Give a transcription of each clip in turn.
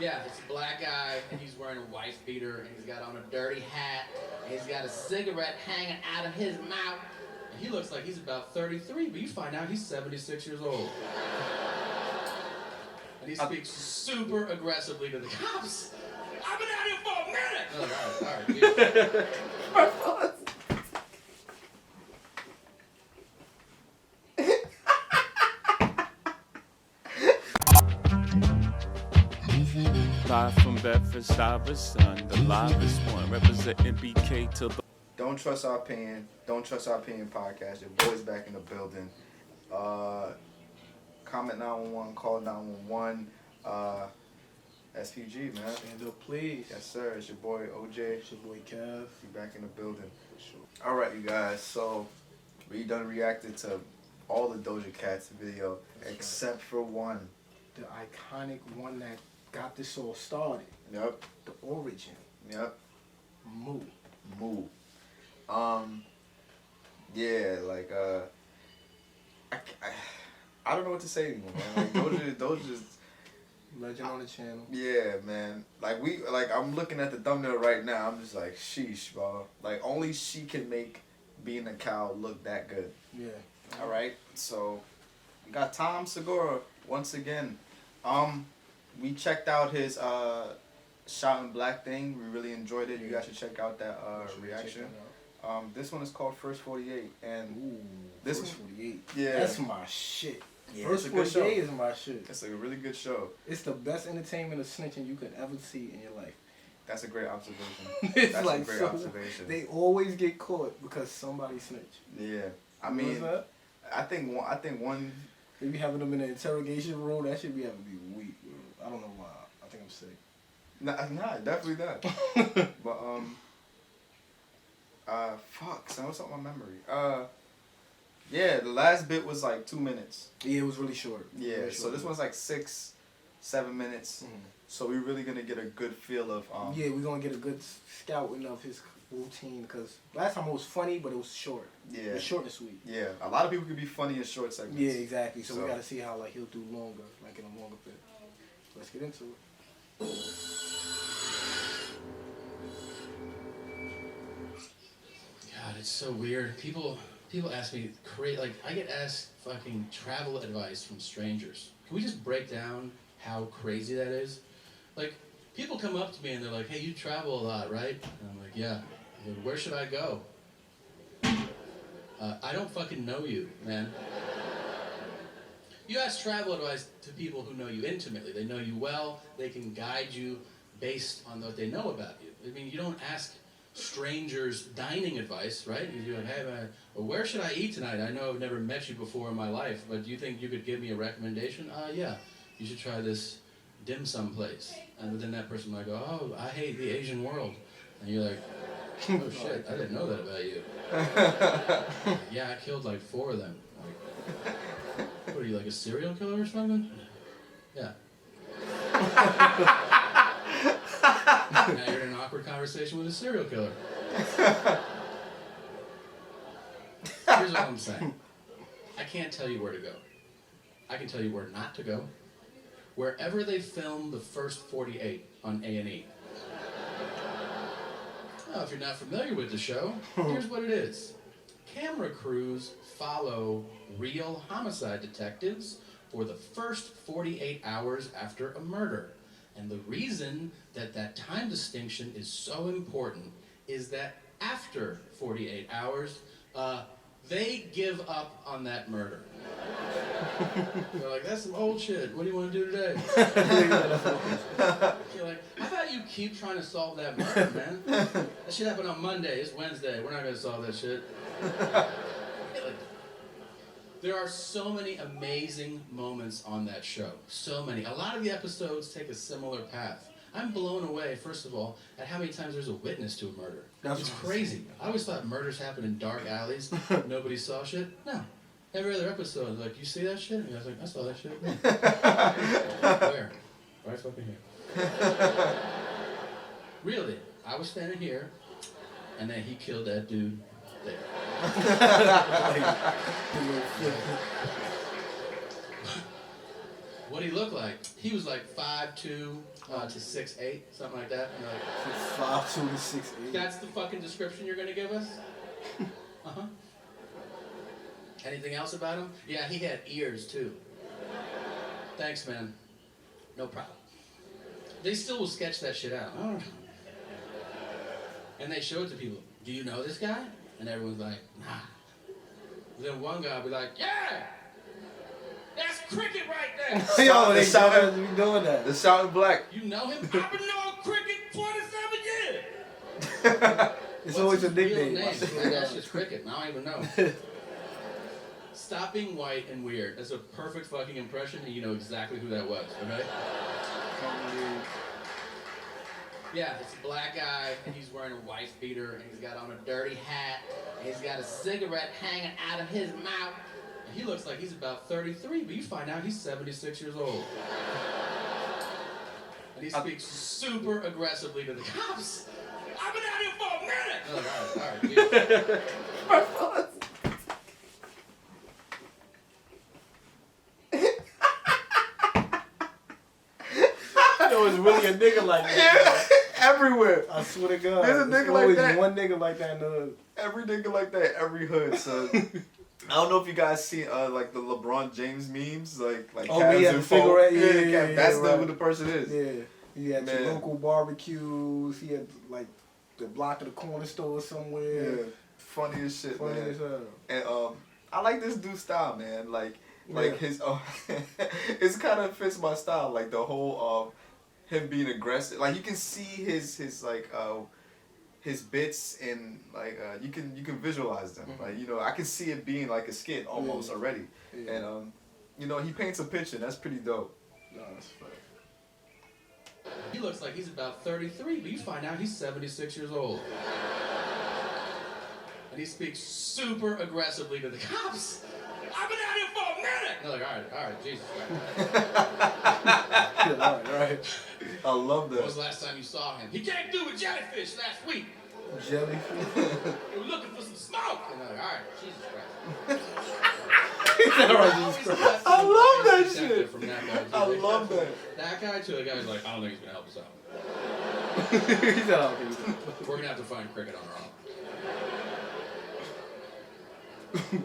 Yeah, it's a black guy, and he's wearing a wife beater, and he's got on a dirty hat, and he's got a cigarette hanging out of his mouth. And he looks like he's about 33, but you find out he's 76 years old. And he speaks super aggressively to the cops. I've been out here for a minute! Oh, all right. Live from Bedford-Stuyvesant, the livest one, representing BK to the... Don't Trust Our Opinion. Don't Trust Our Opinion podcast. Your boy's back in the building. Comment 911, call 911. SPG, man. Stand up, please. Yes, sir. It's your boy OJ. It's your boy Kev. You back in the building. Sure. All right, you guys. So we done reacted to all the Doja Cat's video except for one. The iconic one that got this all started. Yep. The origin. Yep. Moo. Yeah, like I don't know what to say anymore, man. Like Doja's Legend on the channel. Yeah, man. Like I'm looking at the thumbnail right now. I'm just like, sheesh, bro. Like only she can make being a cow look that good. Yeah. All right. So we got Tom Segura once again. We checked out his Shoutin' Black thing. We really enjoyed it. You guys should check out that reaction. This one is called First 48, and Ooh, this First one, 48. yeah, That's my shit. Yeah, First it's a good 48 show. is my shit. It's a really good show. It's the best entertainment of snitching you could ever see in your life. That's a great observation. It's That's like a great so, observation. They always get caught because somebody snitched. Yeah, I What mean, was that? I think one. They be having them in the interrogation room. That should be having to be weak, bro. I don't know why. I think I'm sick. Nah, definitely not. But fuck, son, what's up with my memory? Yeah, the last bit was like 2 minutes. Yeah, it was really short. Yeah, Really so short. this one's like 6-7 minutes. Mhm. So we're really gonna get a good feel of. Yeah, we're gonna get a good scouting of his routine because last time it was funny, but it was short. Yeah. It was short and sweet. Yeah, a lot of people can be funny in short segments. Yeah, exactly. So we So- gotta see how like he'll do longer, like in a longer bit. Let's get into it. God, it's so weird. People ask me like I get asked fucking travel advice from strangers. Can we just break down how crazy that is? Like, people come up to me and they're like, "Hey, you travel a lot, right?" And I'm like, "Yeah." They're like, "Where should I go?" I don't fucking know you, man. You ask travel advice to people who know you intimately. They know you well. They can guide you based on what they know about you. I mean, you don't ask strangers dining advice, right? You're like, "Hey, man, well, where should I eat tonight? I know I've never met you before in my life, but do you think you could give me a recommendation?" Yeah, you should try this dim sum place. And then that person might go, "Oh, I hate the Asian world." And you're like, "Oh shit, I didn't know that about you." "Yeah, I killed like 4 of them." Like, what are you, like a serial killer or something? Yeah. Now you're in an awkward conversation with a serial killer. Here's what I'm saying. I can't tell you where to go. I can tell you where not to go. Wherever they film the first 48 on A&E. Now, if you're not familiar with the show, here's what it is. Camera crews follow real homicide detectives for the first 48 hours after a murder. And the reason that that time distinction is so important is that after 48 hours, they give up on that murder. They're like, "That's some old shit. What do you want to do today?" You're like, "How about you keep trying to solve that murder, man? That shit happened on Monday. It's Wednesday. We're not going to solve that shit." There are so many amazing moments on that show. So many. A lot of the episodes take a similar path. I'm blown away, first of all, at how many times there's a witness to a murder. That's It's crazy. I always thought murders happen in dark alleys. Nobody saw shit. No. Every other episode, like, "You see that shit?" And I was like, "I saw that shit." Where? Right fucking here. Really. I was standing here, and then he killed that dude there. What he looked like? He was like 5'2" to 6'8", something like that. And like, 5'2" to 6'8". that's the fucking description you're gonna give us? Uh-huh. Anything else about him? Yeah, he had ears too. Thanks, man. No problem. They still will sketch that shit out. Oh. And they show it to people. Do you know this guy? And everyone's like, nah. Then one guy will be like, yeah! That's Cricket right there! Yo, they shouting- be doing that. The shouting black. You know him? I've been knowing Cricket 27 years! It's What's always a his real nickname. name? Man, that's just Cricket. I don't even know. Stop being white and weird. That's a perfect fucking impression, and you know exactly who that was, okay? Yeah, it's a black guy, and he's wearing a wife beater, and he's got on a dirty hat, and he's got a cigarette hanging out of his mouth. And he looks like he's about 33, but you find out he's 76 years old. And he speaks super aggressively to the cops. I've been out here for a minute! Oh, all right, There was really a nigga like that. Everywhere. I swear to God. There's a nigga like always that. one nigga like that in the hood. Every nigga like that, every hood, son. I don't know if you guys see like the LeBron James memes, like Oh, Cavs yeah, and the Folk. cigarette, Cavs. That's right. who the person is. Yeah. He had Man. your local barbecues. He had like the block of the corner store somewhere. Yeah, funny as shit, Funny man. as hell. And I like this dude's style, man. Like Yeah. his it's kind of fits my style. Like the whole him being aggressive. Like you can see his like his bits and like you can visualize them. Mm-hmm. Like you know I can see it being like a skit almost already. Yeah. And you know he paints a picture. That's pretty dope. No, that's funny. He looks like he's about 33, but you find out he's 76 years old. And he speaks super aggressively to the cops. I've been out here for a minute! And they're like, all right, Jesus Christ. All right. I love When was that. the last time you saw him? He came through with jellyfish last week. Jellyfish. They were looking for some smoke. And they're like, all right, Jesus Christ. I love that Detective shit. From that guy, too. I love that. That guy to the guy's like, I don't think he's gonna help us out. He's not okay. We're gonna have to find Cricket on our own.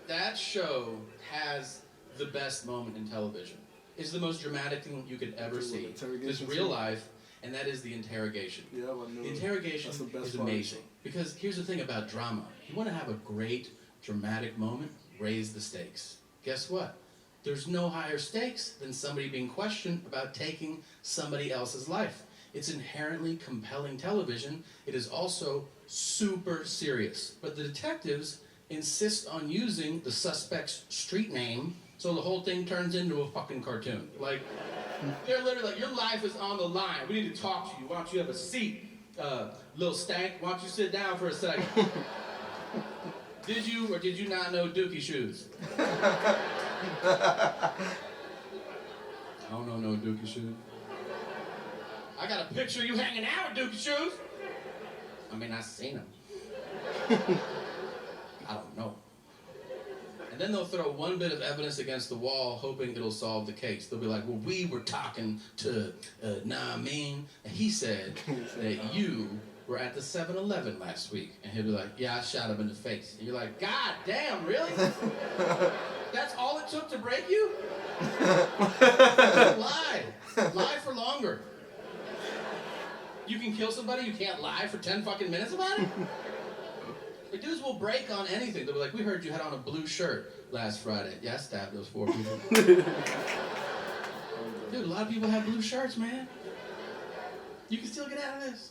That show has the best moment in television. It's the most dramatic thing you could ever see. Interrogation This real life, and that is the interrogation. Yeah, I knew The it. interrogation That's the best is part. amazing. Because here's the thing about drama. You want to have a great dramatic moment, raise the stakes. Guess what? There's no higher stakes than somebody being questioned about taking somebody else's life. It's inherently compelling television. It is also super serious. But the detectives insist on using the suspect's street name, so the whole thing turns into a fucking cartoon. Like, they're literally like, your life is on the line. We need to talk to you. Why don't you have a seat? Little stank, why don't you sit down for a second? Did you or did you not know Dookie shoes? I don't know no Dookie shoes. I got a picture of you hanging out with Dookie shoes. I mean, I seen them. I don't know. And then they'll throw one bit of evidence against the wall, hoping it'll solve the case. They'll be like, well, we were talking to Naamin, and he said that you were at the 7-Eleven last week. And he'll be like, yeah, I shot him in the face. And you're like, God damn, really? That's all it took to break you? Lie. Lie for longer. You can kill somebody, you can't lie for 10 fucking minutes about it? The dudes will break on anything. They'll be like, we heard you had on a blue shirt last Friday. Yeah, I stabbed those 4 people. Dude, a lot of people have blue shirts, man. You can still get out of this.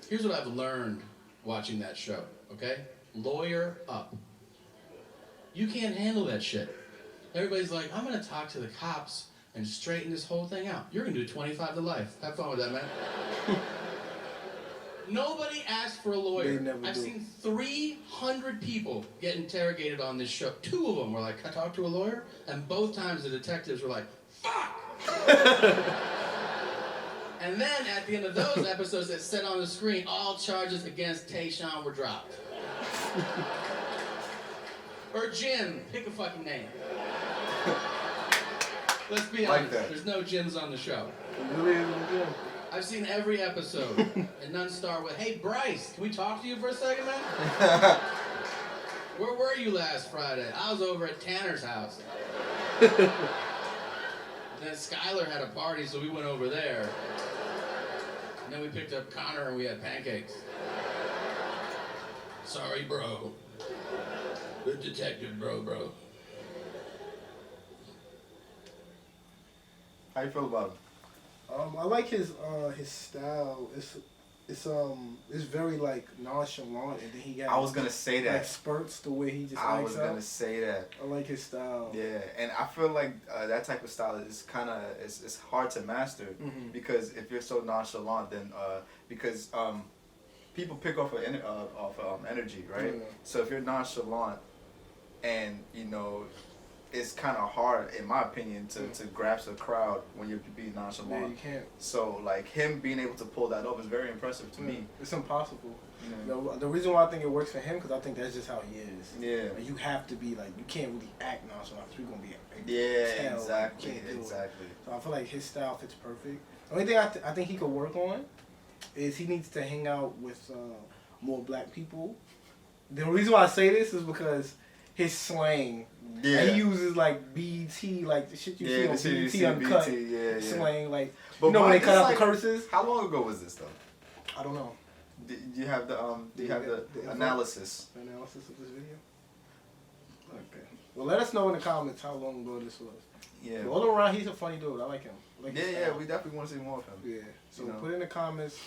Here's what I've learned watching that show, okay? Lawyer up. You can't handle that shit. Everybody's like, I'm gonna talk to the cops and straighten this whole thing out. You're gonna do 25 to life. Have fun with that, man. Nobody asked for a lawyer. They never I've do. seen 300 people get interrogated on this show. 2 of them were like, can I talk to a lawyer? And both times the detectives were like, fuck! And then at the end of those episodes that said on the screen, all charges against Tayshawn were dropped. Or Jim, pick a fucking name. Let's be Like honest. that. There's no gyms on the show. It really is good. I've seen every episode, and none start with, "Hey Bryce, can we talk to you for a second, man? Where were you last Friday? I was over at Tanner's house." Then Skylar had a party, so we went over there. And then we picked up Connor and we had pancakes. Sorry, bro. Good detective, bro. How you feel about him? I like his style. It's very like nonchalant, and then he got I was gonna say that. like spurts the way he just I acts was out. gonna say that. I like his style. Yeah, and I feel like that type of style is kind of it's hard to master because if you're so nonchalant, then because people pick off of energy, right? Yeah. So if you're nonchalant, and you know, it's kind of hard, in my opinion, to grasp a crowd when you're being nonchalant. Yeah, you can't. So like him being able to pull that off is very impressive to me. It's impossible. Yeah. The reason why I think it works for him because I think that's just how he is. Yeah. Like, you have to be like you can't really act nonchalant. You're gonna be Yeah, tell, exactly, you can't do it. exactly. So I feel like his style fits perfect. The only thing I think he could work on is he needs to hang out with more black people. The reason why I say this is because his slang. Yeah. And he uses like BT, like the shit you see on the shit you BT see on uncut BT, yeah. slang, like But you know when they mine cut is out like- the curses. How long ago was this though? I don't know Do you have the the analysis? the analysis of this video. Okay. Well, let us know in the comments how long ago this was. Yeah. But all around, he's a funny dude. I like him. I like his Yeah, style. we definitely want to see more of him. Yeah. So You know. put in the comments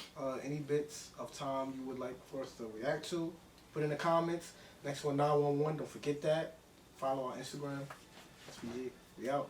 any bits of Tom you would like for us to react to. Put in the comments. Next one 911. Don't forget that. Follow our Instagram. SPG. We out.